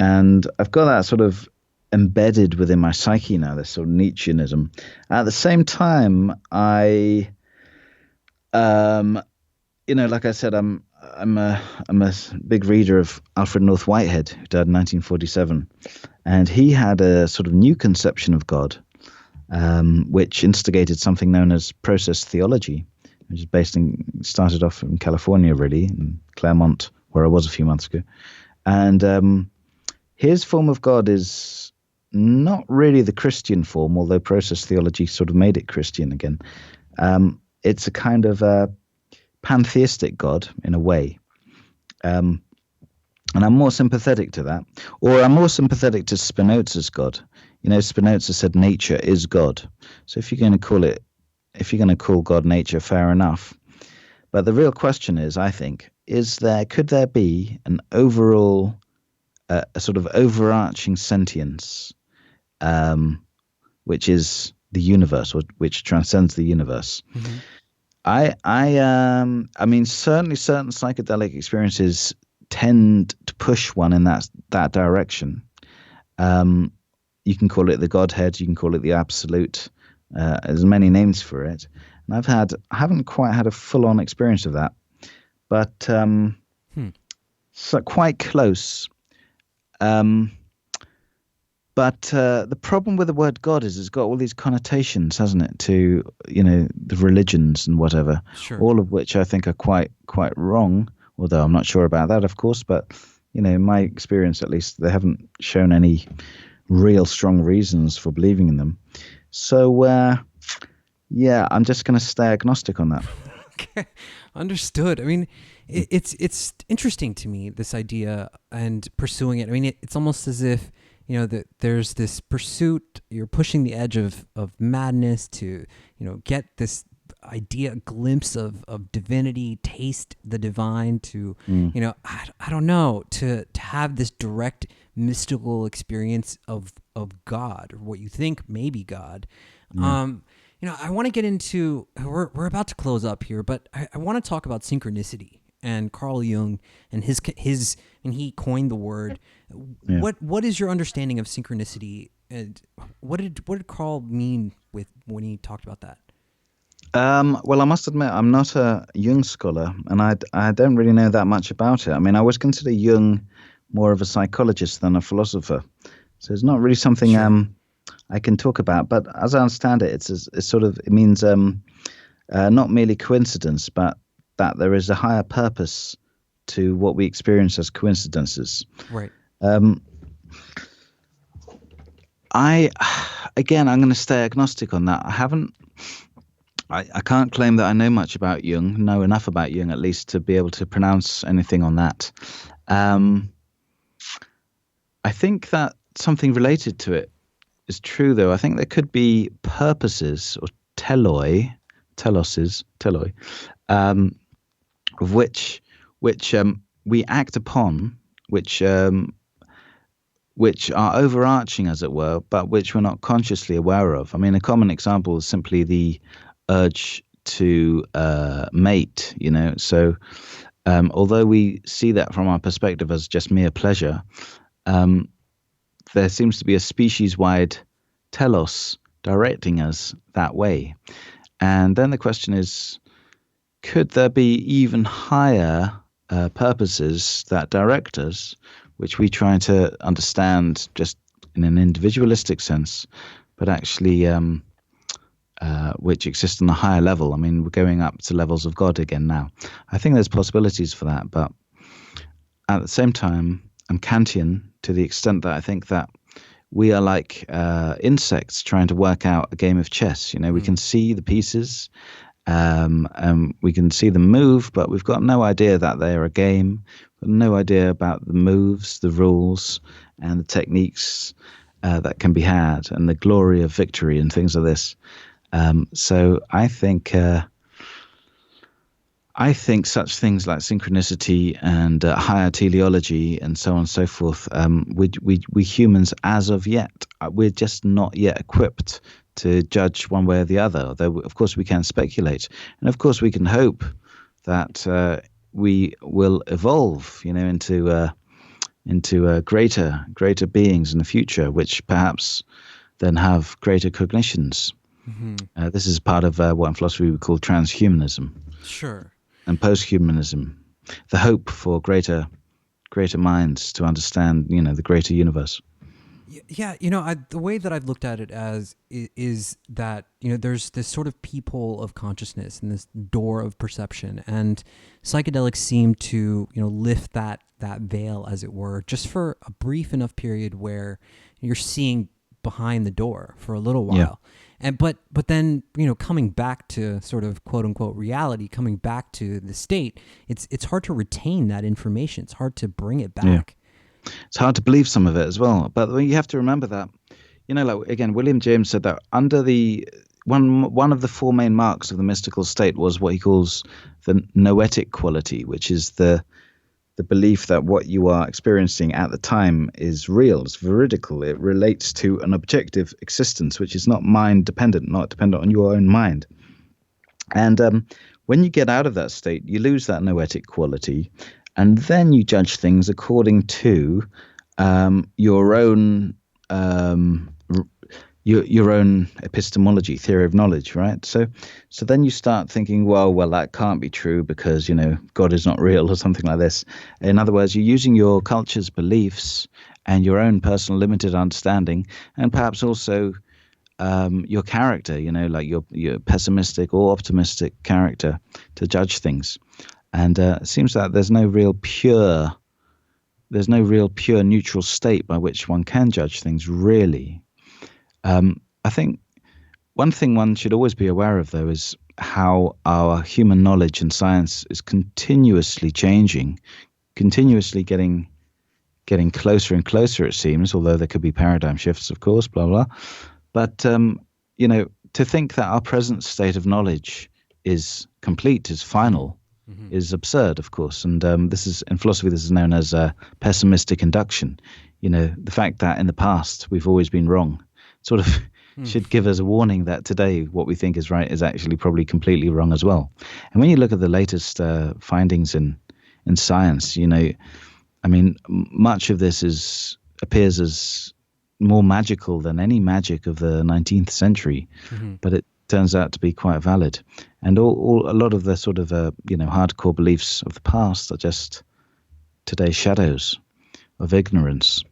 And I've got that sort of embedded within my psyche now, this sort of Nietzscheanism. At the same time, I, like I said, I'm a big reader of Alfred North Whitehead, who died in 1947, and he had a sort of new conception of God, which instigated something known as process theology, which is started off in California, really, in Claremont, where I was a few months ago. And his form of God is not really the Christian form, although process theology sort of made it Christian again. It's a kind of pantheistic God in a way. And I'm more sympathetic to that. Or I'm more sympathetic to Spinoza's God. Spinoza said nature is God. So if you're going to call God nature, fair enough. But the real question is, I think, could there be an overall, a sort of overarching sentience, which is the universe, or which transcends the universe? Mm-hmm. I mean, certainly certain psychedelic experiences tend to push one in that direction. You can call it the Godhead, you can call it the Absolute. There's many names for it, and I haven't quite had a full-on experience of that, but so quite close. But the problem with the word God is it's got all these connotations, hasn't it, to the religions and whatever, sure. All of which I think are quite wrong. Although I'm not sure about that, of course. But in my experience, at least, they haven't shown any real strong reasons for believing in them. So I'm just going to stay agnostic on that. Okay, understood. I mean, it's interesting to me, this idea and pursuing it. I mean, it's almost as if that there's this pursuit. You're pushing the edge of madness to get this idea, glimpse of divinity, taste the divine, to I don't know, to have this direct mystical experience of God, or what you think may be God. I want to get into, we're about to close up here, but I want to talk about synchronicity and Carl Jung and his and he coined the word. Yeah. What is your understanding of synchronicity, and what did Carl mean when he talked about that? Well, I must admit, I'm not a Jung scholar, and I don't really know that much about it. I mean, I would consider Jung more of a psychologist than a philosopher, so it's not really something I can talk about. But as I understand it, it means not merely coincidence, but that there is a higher purpose to what we experience as coincidences. Right. I'm going to stay agnostic on that. I can't claim that I know much about Jung, know enough about Jung at least to be able to pronounce anything on that. I think that something related to it is true, though. I think there could be purposes or teloi, of which we act upon, which which are overarching, as it were, but which we're not consciously aware of. I mean, a common example is simply the urge to mate, So although we see that from our perspective as just mere pleasure, there seems to be a species-wide telos directing us that way. And then the question is, could there be even higher purposes that direct us, which we try to understand just in an individualistic sense, but actually which exist on a higher level? I mean, we're going up to levels of God again now. I think there's possibilities for that, but at the same time, I'm Kantian to the extent that I think that we are like insects trying to work out a game of chess. We can see the pieces, and we can see them move, but we've got no idea that they're a game. We've got no idea about the moves, the rules, and the techniques that can be had, and the glory of victory and things like this. So I think such things like synchronicity and higher teleology and so on and so forth, we humans, as of yet, we're just not yet equipped to judge one way or the other. Although, of course, we can speculate. And, of course, we can hope that we will evolve, into greater beings in the future, which perhaps then have greater cognitions. Mm-hmm. This is part of what in philosophy we call transhumanism. Sure. And posthumanism, the hope for greater minds to understand, the greater universe. Yeah, the way that I've looked at it as is that, there's this sort of peephole of consciousness and this door of perception, and psychedelics seem to, lift that veil, as it were, just for a brief enough period where you're seeing behind the door for a little while. Yeah. And but then, coming back to sort of quote unquote reality, coming back to the state, it's hard to retain that information. It's hard to bring it back. Yeah. It's hard to believe some of it as well. But you have to remember that, again, William James said that under the one of the four main marks of the mystical state was what he calls the noetic quality, which is the belief that what you are experiencing at the time is real, it's veridical, it relates to an objective existence, which is not mind dependent, not dependent on your own mind. And when you get out of that state, you lose that noetic quality, and then you judge things according to your own epistemology, theory of knowledge, right? So then you start thinking, well, that can't be true because, God is not real or something like this. In other words, you're using your culture's beliefs and your own personal limited understanding, and perhaps also your character, like your pessimistic or optimistic character to judge things. And it seems that there's no real pure neutral state by which one can judge things, really. I think one thing one should always be aware of, though, is how our human knowledge and science is continuously changing, continuously getting closer and closer, it seems, although there could be paradigm shifts, of course, blah, blah. But, to think that our present state of knowledge is complete, is final, mm-hmm. is absurd, of course. And this is, in philosophy, this is known as pessimistic induction. The fact that in the past we've always been wrong sort of should give us a warning that today what we think is right is actually probably completely wrong as well. And when you look at the latest findings in science, much of this appears as more magical than any magic of the 19th century, mm-hmm. but it turns out to be quite valid. And a lot of the sort of hardcore beliefs of the past are just today's shadows of ignorance.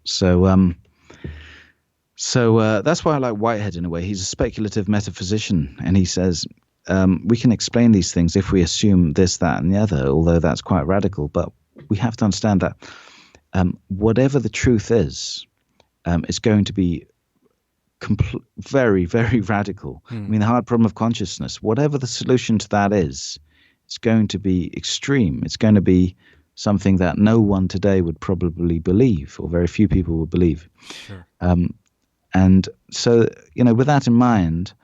So that's why I like Whitehead in a way. He's a speculative metaphysician, and he says we can explain these things if we assume this, that, and the other, although that's quite radical. But we have to understand that whatever the truth is going to be very, very radical. I mean, the hard problem of consciousness, whatever the solution to that is, it's going to be extreme. It's going to be something that no one today would probably believe, or very few people would believe. Sure. And so, with that in mind,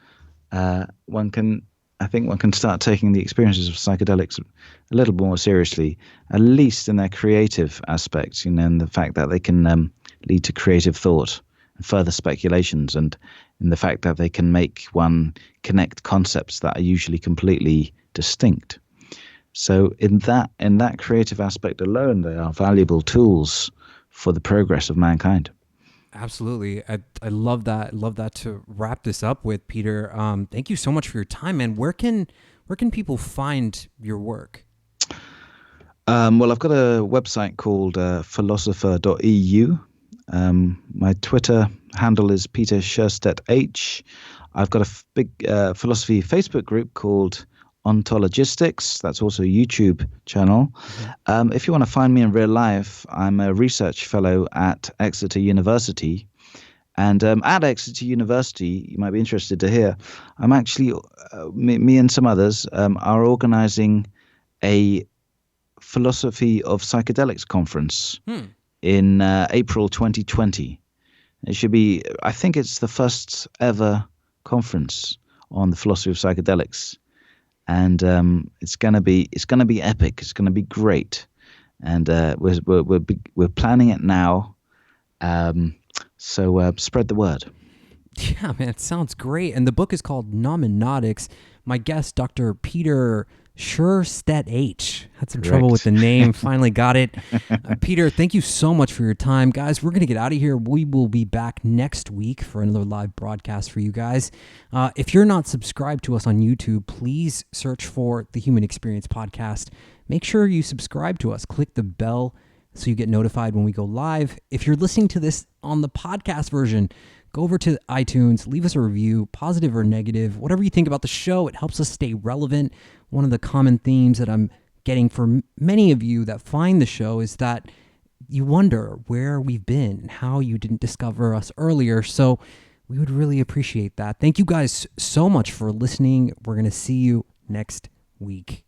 one can start taking the experiences of psychedelics a little more seriously, at least in their creative aspects, and the fact that they can lead to creative thought and further speculations, and in the fact that they can make one connect concepts that are usually completely distinct. So in that creative aspect alone, they are valuable tools for the progress of mankind. Absolutely. I love that. Love that to wrap this up with, Peter. Thank you so much for your time, man. Where can people find your work? Well, I've got a website called philosopher.eu. My Twitter handle is Peter Sjöstedt-H. I've got a big philosophy Facebook group called Ontologistics. That's also a YouTube channel. If you want to find me in real life, I'm a research fellow at Exeter University. And at Exeter University, you might be interested to hear, I'm actually, me and some others are organizing a philosophy of psychedelics conference in April 2020. It should be, I think it's the first ever conference on the philosophy of psychedelics. And it's gonna be epic. It's gonna be great, and we're planning it now. So spread the word. Yeah, man, it sounds great. And the book is called Noetic. My guest, Dr. Peter Sjöstedt-H. Had some trouble with the name. Finally got it. Peter, thank you so much for your time. Guys, we're going to get out of here. We will be back next week for another live broadcast for you guys. If you're not subscribed to us on YouTube, please search for the Human Experience Podcast. Make sure you subscribe to us. Click the bell so you get notified when we go live. If you're listening to this on the podcast version, go over to iTunes, leave us a review, positive or negative, whatever you think about the show. It helps us stay relevant. One of the common themes that I'm getting from many of you that find the show is that you wonder where we've been and how you didn't discover us earlier. So we would really appreciate that. Thank you guys so much for listening. We're going to see you next week.